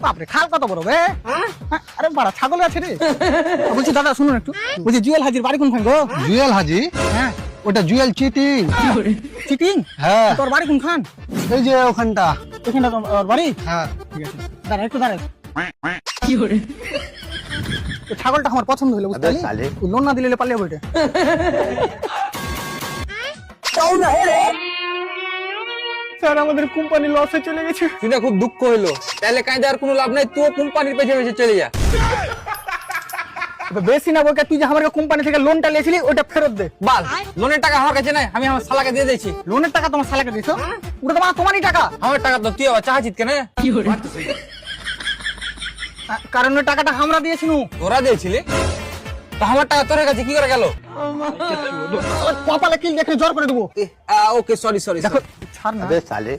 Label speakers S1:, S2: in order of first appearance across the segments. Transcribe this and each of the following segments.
S1: বাপরে খাল কত বড় বে আরে বাড়া ছাগল আছে রে বলছি দাদা শুনুন একটু বলছি জুয়েল হাজির বাড়ি কোনখান গো
S2: জুয়েল হাজি
S1: হ্যাঁ
S2: ওটা জুয়েল চিটিং
S1: চিটিং
S2: হ্যাঁ
S1: তোর বাড়ি কোনখান
S2: এই যে ওখানটা
S1: এখানটা তোর বাড়ি
S2: হ্যাঁ
S1: ঠিক আছে দাঁড়া একটু দাঁড়া তো ছাগলটা আমার পছন্দ হলো বুঝতে পারলি লোন না দিলে পালিয়ে বইটা স্যার আমাদের কোম্পানি লসে চলে গেছে
S3: শুনে খুব দুঃখ হইলো, তাহলে কাঁদে আর কোনো লাভ নাই, তুই কোম্পানির পেছনে পেছনে চলে যা।
S1: বেশি না বলকে তুই যে আমার কোম্পানি থেকে লোনটা নিয়েছিলি ওটা ফেরত দে
S3: বাল, লোনের টাকা আমার কাছে নাই, আমি আমার শালাকে দিয়ে দিয়েছি।
S1: লোনের টাকা তোমার শালাকে দিয়েছো ওটা তোমারই টাকা
S3: আমার টাকা তো তুই আবার চাহাছিস কেন?
S1: কারণ ওই টাকাটা আমরা দিয়েছিনু
S3: তোরা দিয়েছিলি তো আমার টাকা তোর কাছে কি করে গেল?
S1: কপালে কিল দেখে জ্বর করে দেবো
S3: ওকে সরি সরি।
S1: দেখো ছাড় না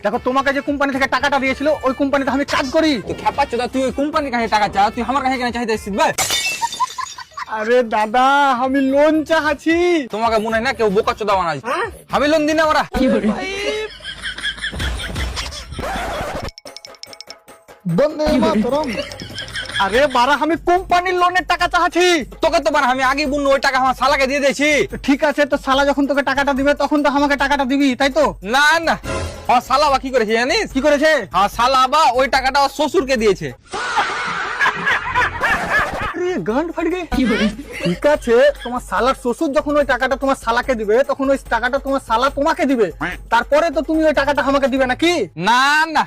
S1: দেখো তোমাকে যে কোম্পানি থেকে টাকাটা দিয়েছিল ওই কোম্পানিতে আমি কাজ করি
S3: তুই খেপাচ্ছ না, তুই ওই কোম্পানির কাছে টাকা চা, তুই আমার কাছে কেন চাইতে এসেছিস ভাই?
S1: আরে দাদা আমি লোন চাচ্ছি
S3: তোমাকে মনে হয় না কেউ বোকা চোদা বানাই, আমি লোন দিন না আমরা।
S1: বন্দে মাতরম আরে বারা আমি কোম্পানির লোনের টাকা চাচ্ছি
S3: তোকে তো বার আমি আগে বুন ওই টাকা আমার শালাকে দিয়ে দিয়েছি।
S1: ঠিক আছে তো শালা যখন তোকে টাকাটা দিবে তখন তো আমাকে টাকাটা দিবি তাই তো
S3: না না, আমার শালা বা কি করেছে জানিস?
S1: কি করেছে
S3: আমার শালা বা ওই টাকাটা ওর শ্বশুরকে দিয়েছে।
S1: আরে গান্ড ফাট গে ঠিক আছে তোমার শালার শ্বশুর যখন ওই টাকাটা তোমার শালাকে দিবে তখন ওই টাকাটা তোমার শালা তোমাকে দিবে, তারপরে তো তুমি ওই টাকাটা আমাকে দিবে নাকি?
S3: না না,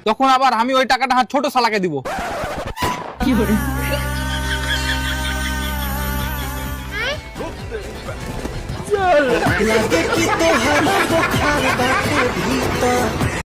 S3: তখন আবার আমি ওই টাকাটা আমার ছোট শালাকে দিব।
S1: লাগে কি তোহার চোখার বাটের ভিতর